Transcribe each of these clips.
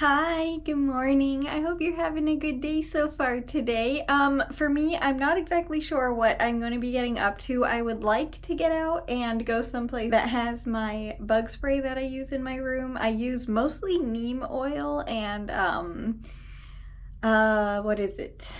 Hi, good morning. I hope you're having a good day so far today. For me, I'm not exactly sure what I'm going to be getting up to. I would like to get out and go someplace that has my bug spray that I use in my room. I use mostly neem oil and what is it?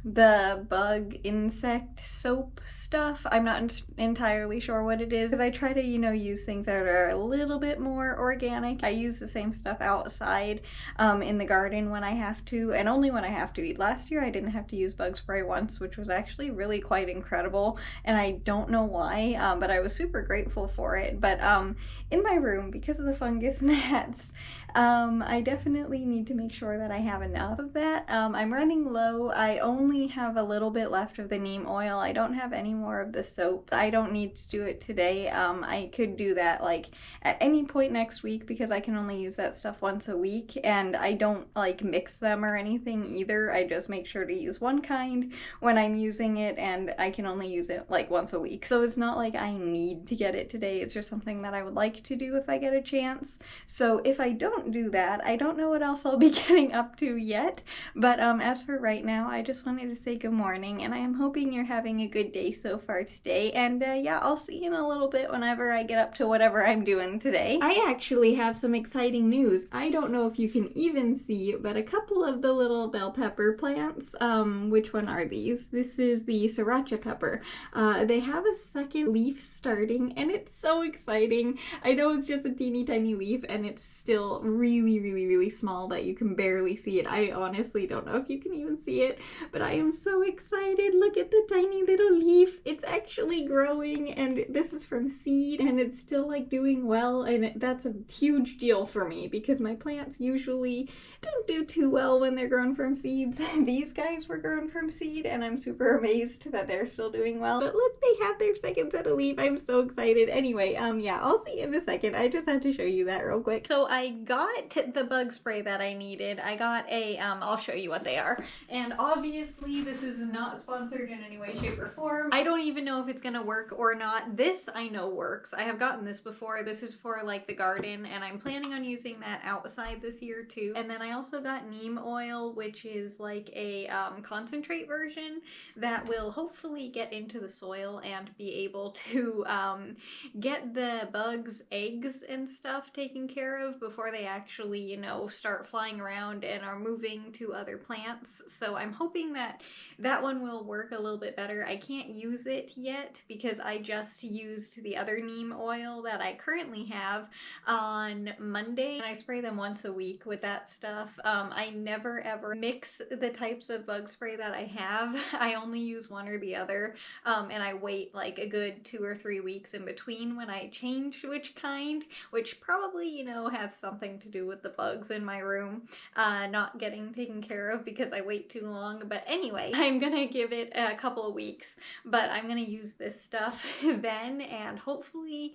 The bug insect soap stuff. I'm not entirely sure what it is because I try to, use things that are a little bit more organic. I use the same stuff outside in the garden when I have to, and only when I have to. Last year I didn't have to use bug spray once, which was actually really quite incredible, and I don't know why, but I was super grateful for it. But in my room, because of the fungus gnats, I definitely need to make sure that I have enough of that. I'm running low. I only have a little bit left of the neem oil. I don't have any more of the soap. I don't need to do it today. I could do that like at any point next week because I can only use that stuff once a week, and I don't like mix them or anything either. I just make sure to use one kind when I'm using it, and I can only use it like once a week. So it's not like I need to get it today. It's just something that I would like to do if I get a chance. So if I don't do that, I don't know what else I'll be getting up to yet. But as for right now, I just wanted to say good morning, and I am hoping you're having a good day so far today. And yeah, I'll see you in a little bit whenever I get up to whatever I'm doing today. I actually have some exciting news. I don't know if you can even see, but a couple of the little bell pepper plants, which one are these? This is the sriracha pepper. They have a second leaf starting, and it's so exciting. I know it's just a teeny tiny leaf, and it's still really small that you can barely see it. I honestly don't know if you can even see it, but I am so excited. Look at the tiny little leaf. It's actually growing, and this is from seed, and it's still like doing well, and that's a huge deal for me because my plants usually don't do too well when they're grown from seeds. These guys were grown from seed, and I'm super amazed that they're still doing well. But look, they have their second set of leaf. I'm so excited. Anyway, yeah, I'll see you in a second. I just had to show you that real quick. So I got the bug spray that I needed. I got a, I'll show you what they are. And obviously this is not sponsored in any way, shape, or form. I don't even know if it's gonna work or not. This I know works. I have gotten this before. This is for like the garden, and I'm planning on using that outside this year too. And then I also got neem oil, which is like a concentrate version that will hopefully get into the soil and be able to get the bugs' eggs and stuff taken care of before they actually, start flying around and are moving to other plants. So I'm hoping that that one will work a little bit better. I can't use it yet because I just used the other neem oil that I currently have on Monday, and I spray them once a week with that stuff. I never ever mix the types of bug spray that I have. I only use one or the other, and I wait like a good 2 or 3 weeks in between when I change which kind, which probably, has something to do with the bugs in my room not getting taken care of because I wait too long. But anyway, I'm gonna give it a couple of weeks, but I'm gonna use this stuff then, and hopefully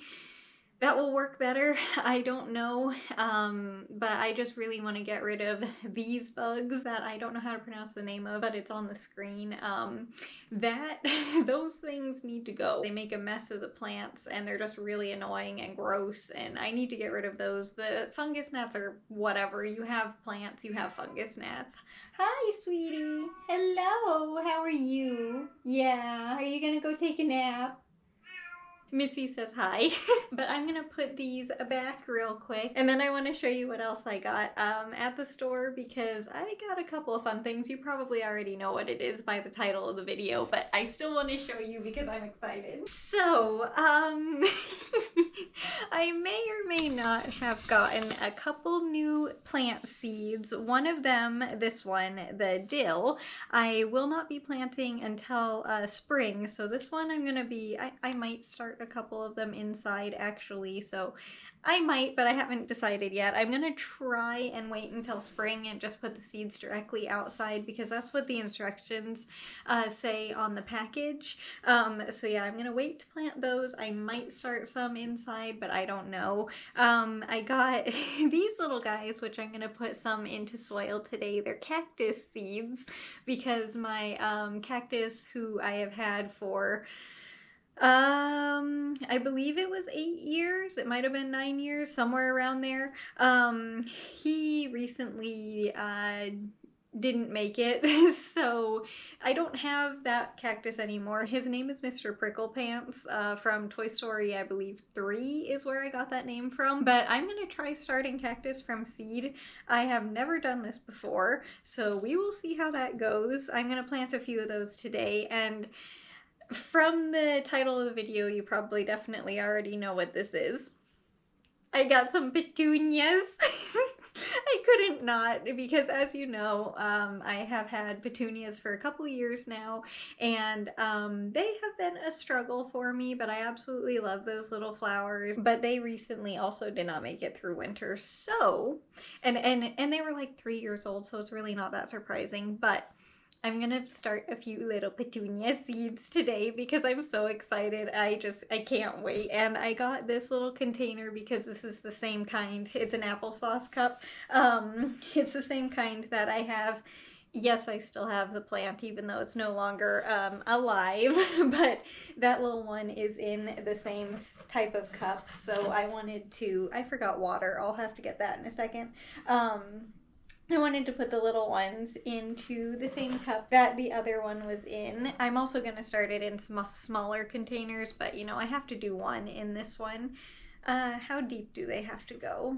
that will work better. I don't know, but I just really want to get rid of these bugs that I don't know how to pronounce the name of, but it's on the screen. Those things need to go. They make a mess of the plants, and they're just really annoying and gross, and I need to get rid of those. The fungus gnats are whatever. You have plants, you have fungus gnats. Hi, sweetie. Hello. How are you? Yeah. Are you gonna go take a nap? Missy says hi. But I'm gonna put these back real quick, and then I want to show you what else I got at the store, because I got a couple of fun things. You probably already know what it is by the title of the video, but I still want to show you because I'm excited. So I may or may not have gotten a couple new plant seeds. One of them, this one, the dill, I will not be planting until spring. So this one I'm gonna be, I might start a couple of them inside actually, so I might, but I haven't decided yet. I'm gonna try and wait until spring and just put the seeds directly outside because that's what the instructions say on the package. So yeah, I'm gonna wait to plant those. I might start some inside, but I don't know. I got these little guys, which I'm gonna put some into soil today. They're cactus seeds because my cactus, who I have had for I believe it was 8 years. It might have been 9 years, somewhere around there. He recently didn't make it, so I don't have that cactus anymore. His name is Mr. Pricklepants from Toy Story, I believe 3 is where I got that name from. But I'm gonna try starting cactus from seed. I have never done this before, so we will see how that goes. I'm gonna plant a few of those today, and from the title of the video, you probably definitely already know what this is. I got some petunias. I couldn't not, because as you know, I have had petunias for a couple years now, and they have been a struggle for me, but I absolutely love those little flowers. But they recently also did not make it through winter, so, and they were like 3 years old, so it's really not that surprising, but I'm gonna start a few little petunia seeds today because I'm so excited. I can't wait. And I got this little container because this is the same kind. It's an applesauce cup. It's the same kind that I have. Yes, I still have the plant even though it's no longer alive, but that little one is in the same type of cup. So I wanted to, I forgot water. I'll have to get that in a second. I wanted to put the little ones into the same cup that the other one was in. I'm also going to start it in some smaller containers, but you know, I have to do one in this one. How deep do they have to go?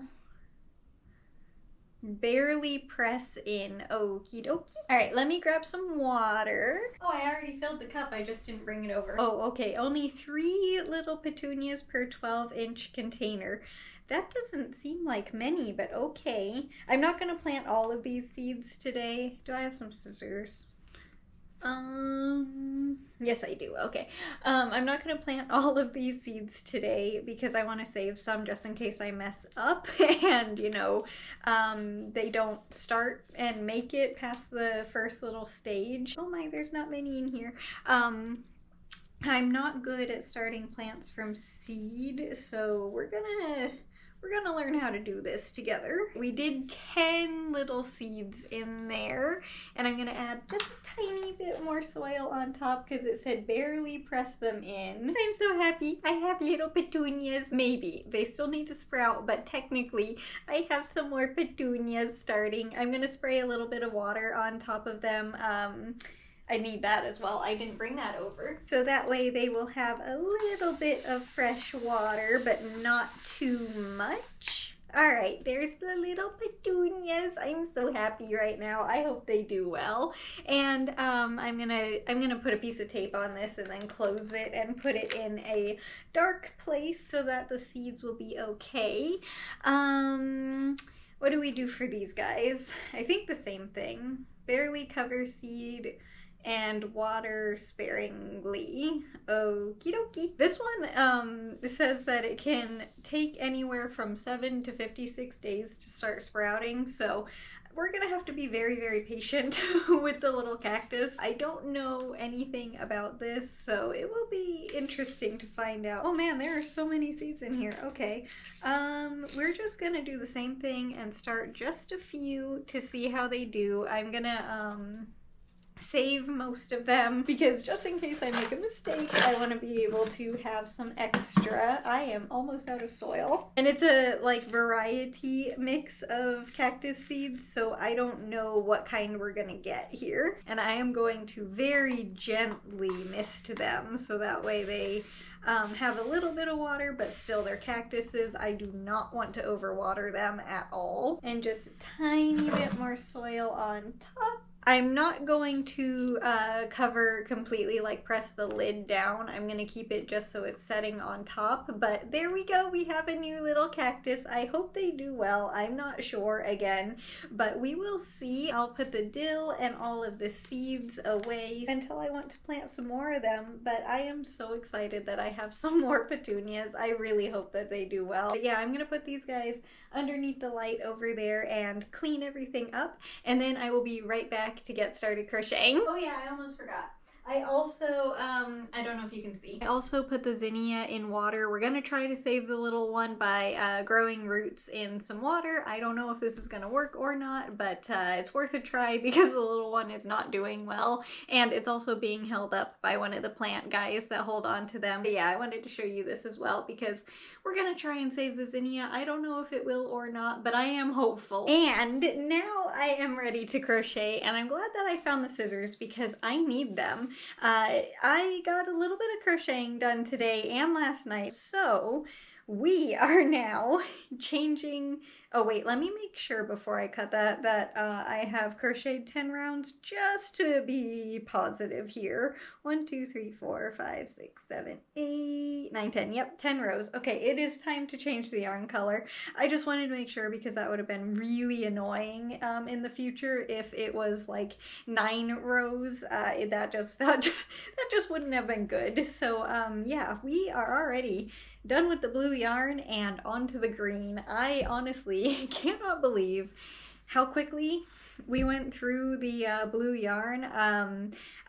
Barely press in. Okie dokie. All right, let me grab some water. Oh, I already filled the cup. I just didn't bring it over. Oh, okay. Only 3 little petunias per 12-inch container. That doesn't seem like many, but okay. I'm not gonna plant all of these seeds today. Do I have some scissors? Yes I do, okay. I'm not gonna plant all of these seeds today because I wanna save some just in case I mess up and, you know, they don't start and make it past the first little stage. Oh my, there's not many in here. I'm not good at starting plants from seed, so we're gonna learn how to do this together. We did 10 little seeds in there, and I'm gonna add just a tiny bit more soil on top because it said barely press them in. I'm so happy. I have little petunias. Maybe. They still need to sprout, but technically I have some more petunias starting. I'm gonna spray a little bit of water on top of them. I need that as well. I didn't bring that over. So that way they will have a little bit of fresh water, but not too much. All right, there's the little petunias. I'm so happy right now. I hope they do well. And I'm gonna put a piece of tape on this and then close it and put it in a dark place so that the seeds will be okay. What do we do for these guys? I think the same thing. Barely cover seed and water sparingly. Okie dokie. This one says that it can take anywhere from 7 to 56 days to start sprouting, so we're gonna have to be very, very patient with the little cactus. I don't know anything about this, so it will be interesting to find out. Oh man, there are so many seeds in here. Okay, we're just gonna do the same thing and start just a few to see how they do. I'm gonna save most of them because just in case I make a mistake, I want to be able to have some extra. I am almost out of soil, and it's a like variety mix of cactus seeds, so I don't know what kind we're gonna get here, and I am going to very gently mist them so that way they have a little bit of water, but still they're cactuses. I do not want to overwater them at all. And just a tiny bit more soil on top. I'm not going to cover completely, like press the lid down. I'm going to keep it just so it's setting on top. But there we go. We have a new little cactus. I hope they do well. I'm not sure again, but we will see. I'll put the dill and all of the seeds away until I want to plant some more of them. But I am so excited that I have some more petunias. I really hope that they do well. But yeah, I'm going to put these guys underneath the light over there and clean everything up, and then I will be right back to get started crocheting. Oh yeah, I almost forgot. I also, I don't know if you can see. I also put the zinnia in water. We're gonna try to save the little one by growing roots in some water. I don't know if this is gonna work or not, but it's worth a try because the little one is not doing well. And it's also being held up by one of the plant guys that hold on to them. But yeah, I wanted to show you this as well because we're gonna try and save the zinnia. I don't know if it will or not, but I am hopeful. And now I am ready to crochet, and I'm glad that I found the scissors because I need them. I got a little bit of crocheting done today and last night, so we are now changing. Oh wait, let me make sure before I cut that I have crocheted 10 rounds just to be positive here. 1, 2, 3, 4, 5, 6, 7, 8, 9, 10. Yep, 10 rows. Okay, it is time to change the yarn color. I just wanted to make sure because that would have been really annoying in the future if it was like 9 rows. That just wouldn't have been good. So yeah, we are already done with the blue yarn and onto the green. I honestly cannot believe how quickly we went through the blue yarn.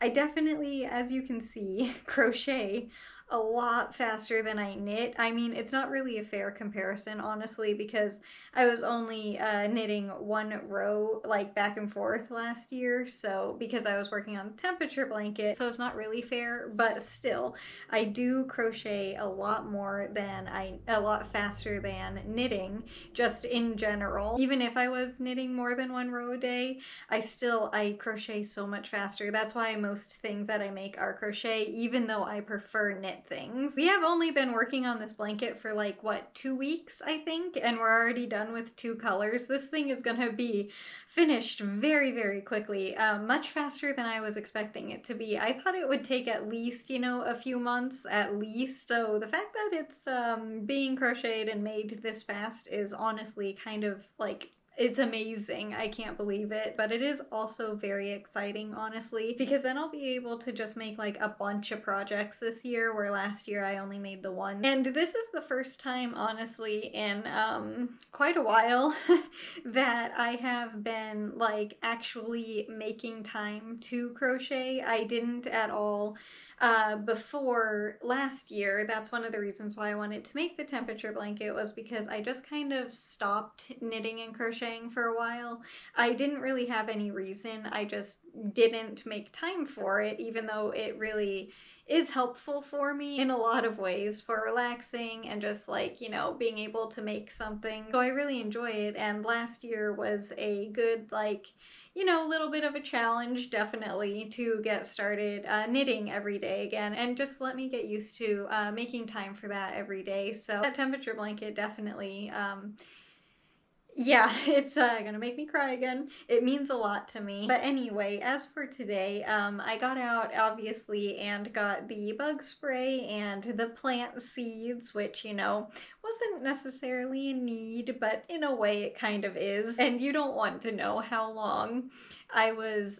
I definitely, as you can see, crochet a lot faster than I knit. I mean, it's not really a fair comparison, honestly, because I was only knitting 1 row, like, back and forth last year, so because I was working on the temperature blanket, so it's not really fair, but still, I do crochet a lot faster than knitting, just in general. Even if I was knitting more than 1 row a day, I crochet so much faster. That's why most things that I make are crochet, even though I prefer knit things. We have only been working on this blanket for like, what, 2 weeks, I think, and we're already done with 2 colors. This thing is gonna be finished very, very quickly, much faster than I was expecting it to be. I thought it would take at least, you know, a few months at least, so the fact that it's being crocheted and made this fast is honestly kind of like, it's amazing. I can't believe it. But it is also very exciting, honestly, because then I'll be able to just make like a bunch of projects this year, where last year I only made the one. And this is the first time, honestly, in quite a while that I have been like actually making time to crochet. I didn't at all before last year. That's one of the reasons why I wanted to make the temperature blanket, was because I just kind of stopped knitting and crocheting for a while. I didn't really have any reason. I just didn't make time for it, even though it really is helpful for me in a lot of ways, for relaxing and just like, you know, being able to make something. So I really enjoy it, and last year was a good, like, you know, a little bit of a challenge, definitely, to get started knitting every day again, and just let me get used to making time for that every day. So that temperature blanket definitely, yeah, it's gonna make me cry again. It means a lot to me. But anyway, as for today, I got out, obviously, and got the bug spray and the plant seeds, which, you know, wasn't necessarily a need, but in a way it kind of is. And you don't want to know how long I was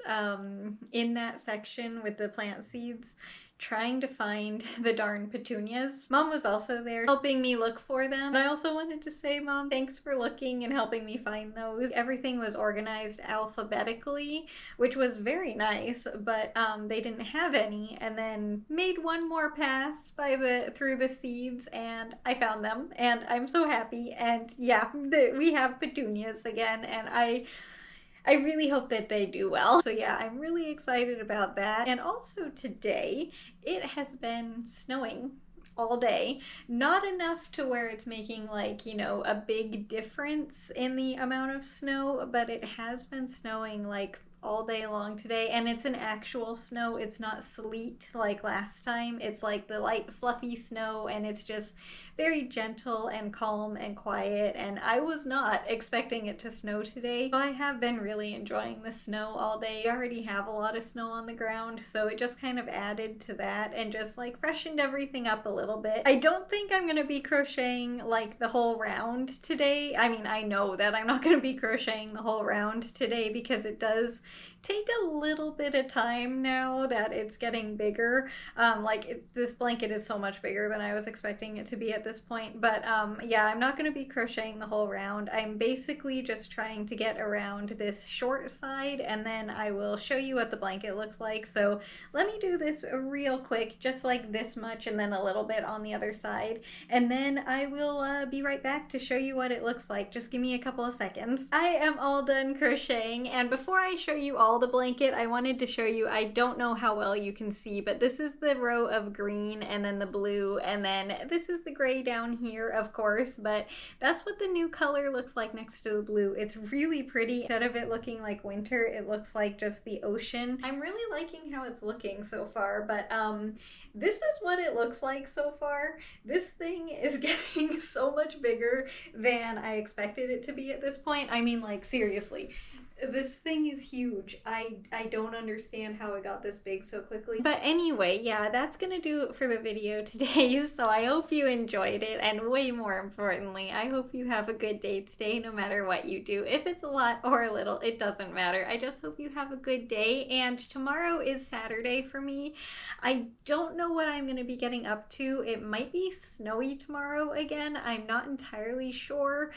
in that section with the plant seeds, trying to find the darn petunias. Mom was also there helping me look for them. And I also wanted to say, Mom, thanks for looking and helping me find those. Everything was organized alphabetically, which was very nice, but they didn't have any, and then made one more pass through the seeds, and I found them, and I'm so happy. And yeah, we have petunias again, and I really hope that they do well. So yeah, I'm really excited about that. And also today, it has been snowing all day. Not enough to where it's making, like, you know, a big difference in the amount of snow, but it has been snowing like all day long today, and it's an actual snow. It's not sleet like last time. It's like the light fluffy snow, and it's just very gentle and calm and quiet, and I was not expecting it to snow today. So I have been really enjoying the snow all day. We already have a lot of snow on the ground, so it just kind of added to that and just like freshened everything up a little bit. I don't think I'm gonna be crocheting like the whole round today. I mean, I know that I'm not gonna be crocheting the whole round today because it does take a little bit of time now that it's getting bigger. This blanket is so much bigger than I was expecting it to be at this point. But yeah, I'm not going to be crocheting the whole round. I'm basically just trying to get around this short side, and then I will show you what the blanket looks like. So let me do this real quick, just like this much and then a little bit on the other side. And then I will be right back to show you what it looks like. Just give me a couple of seconds. I am all done crocheting, and before I show you all the blanket, I wanted to show you, I don't know how well you can see, but this is the row of green and then the blue, and then this is the gray down here, of course, but that's what the new color looks like next to the blue. It's really pretty. Instead of it looking like winter, it looks like just the ocean. I'm really liking how it's looking so far, but this is what it looks like so far. This thing is getting so much bigger than I expected it to be at this point. I mean, like, seriously. This thing is huge. I don't understand how it got this big so quickly. But anyway, yeah, that's gonna do it for the video today. So I hope you enjoyed it, and way more importantly, I hope you have a good day today no matter what you do. If it's a lot or a little, it doesn't matter. I just hope you have a good day, and tomorrow is Saturday for me. I don't know what I'm gonna be getting up to. It might be snowy tomorrow again. I'm not entirely sure.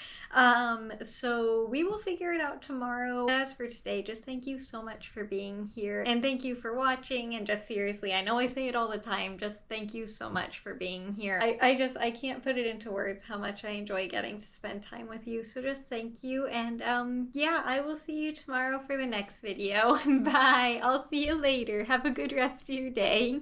So we will figure it out tomorrow. As for today, just thank you so much for being here, and thank you for watching, and just seriously, I know I say it all the time, just thank you so much for being here. I can't put it into words how much I enjoy getting to spend time with you, so just thank you, and yeah, I will see you tomorrow for the next video. Bye! I'll see you later. Have a good rest of your day.